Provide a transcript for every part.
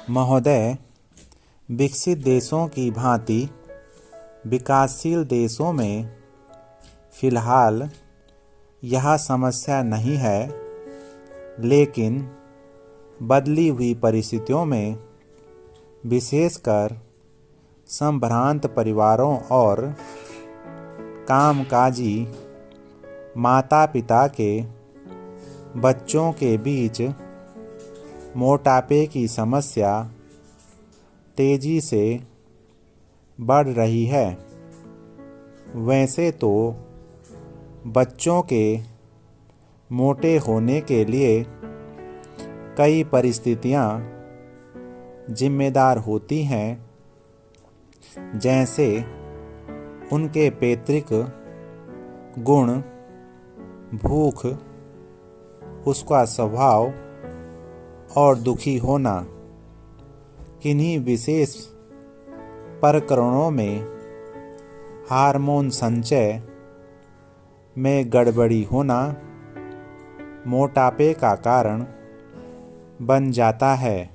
महोदय, विकसित देशों की भांति विकासशील देशों में फिलहाल यह समस्या नहीं है, लेकिन बदली हुई परिस्थितियों में विशेषकर संभ्रांत परिवारों और कामकाजी माता-पिता के बच्चों के बीच मोटापे की समस्या तेजी से बढ़ रही है। वैसे तो बच्चों के मोटे होने के लिए कई परिस्थितियां जिम्मेदार होती हैं, जैसे उनके पैतृक गुण, भूख, उसका स्वभाव और दुखी होना। किन्हीं विशेष प्रकरणों में हार्मोन संचय में गड़बड़ी होना मोटापे का कारण बन जाता है।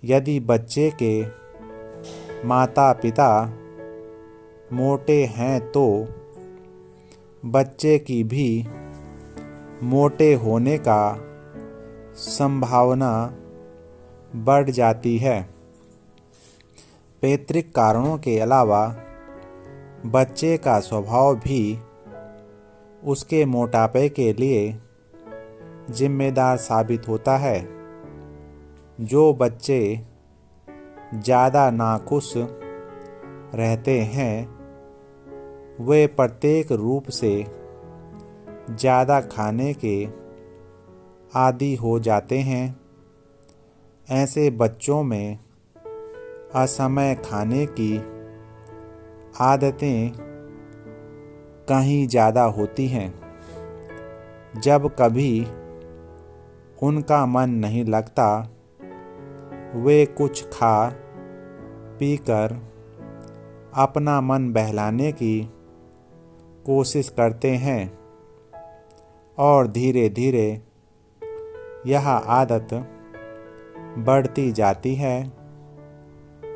यदि बच्चे के माता-पिता मोटे हैं तो बच्चे की भी मोटे होने का संभावना बढ़ जाती है। पैतृक कारणों के अलावा बच्चे का स्वभाव भी उसके मोटापे के लिए जिम्मेदार साबित होता है। जो बच्चे ज़्यादा नाखुश रहते हैं, वे प्रत्येक रूप से ज़्यादा खाने के आदी हो जाते हैं। ऐसे बच्चों में असमय खाने की आदतें कहीं ज़्यादा होती हैं। जब कभी उनका मन नहीं लगता, वे कुछ खा पीकर अपना मन बहलाने की कोशिश करते हैं और धीरे धीरे यह आदत बढ़ती जाती है,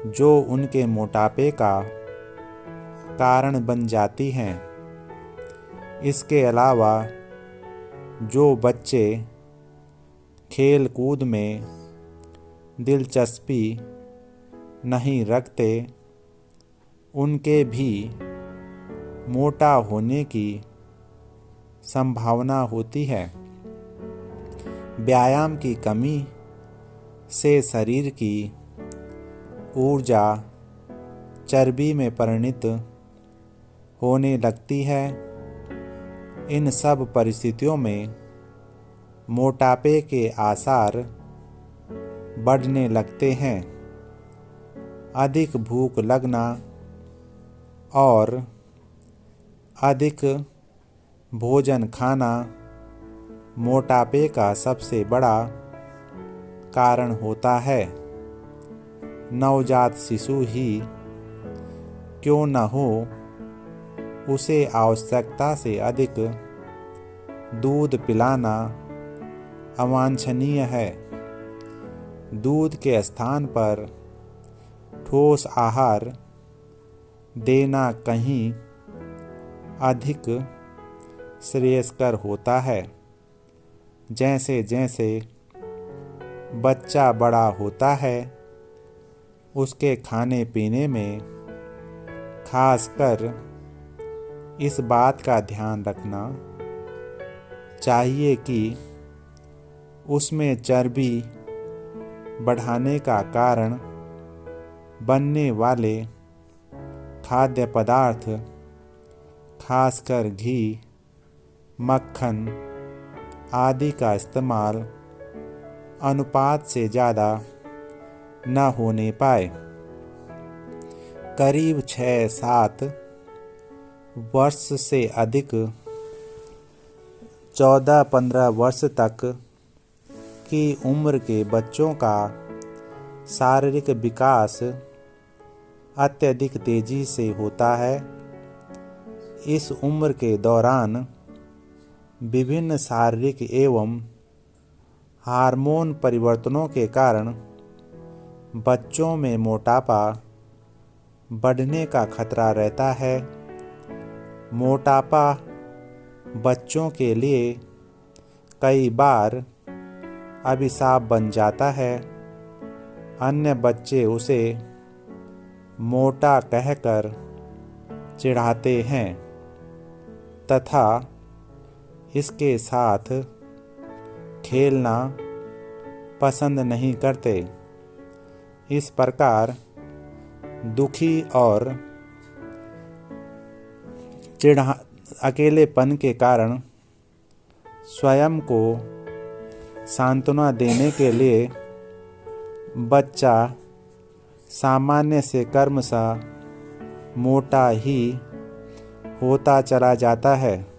जो उनके मोटापे का कारण बन जाती हैं। इसके अलावा जो बच्चे खेल कूद में दिलचस्पी नहीं रखते, उनके भी मोटा होने की संभावना होती है। व्यायाम की कमी से शरीर की ऊर्जा चर्बी में परिणत होने लगती है। इन सब परिस्थितियों में मोटापे के आसार बढ़ने लगते हैं। अधिक भूख लगना और अधिक भोजन खाना मोटापे का सबसे बड़ा कारण होता है। नवजात शिशु ही क्यों न हो, उसे आवश्यकता से अधिक दूध पिलाना अवांछनीय है। दूध के स्थान पर ठोस आहार देना कहीं अधिक श्रेयस्कर होता है। जैसे जैसे बच्चा बड़ा होता है, उसके खाने पीने में खासकर इस बात का ध्यान रखना चाहिए कि उसमें चर्बी बढ़ाने का कारण बनने वाले खाद्य पदार्थ, खासकर घी, मक्खन आदि का इस्तेमाल अनुपात से ज़्यादा न होने पाए। करीब 6-7 वर्ष से अधिक 14-15 वर्ष तक की उम्र के बच्चों का शारीरिक विकास अत्यधिक तेजी से होता है। इस उम्र के दौरान विभिन्न शारीरिक एवं हार्मोन परिवर्तनों के कारण बच्चों में मोटापा बढ़ने का खतरा रहता है। मोटापा बच्चों के लिए कई बार अभिशाप बन जाता है। अन्य बच्चे उसे मोटा कहकर चिढ़ाते हैं तथा इसके साथ खेलना पसंद नहीं करते। इस प्रकार दुखी और अकेलेपन के कारण स्वयं को सांत्वना देने के लिए बच्चा सामान्य से क्रमशः मोटा ही होता चला जाता है।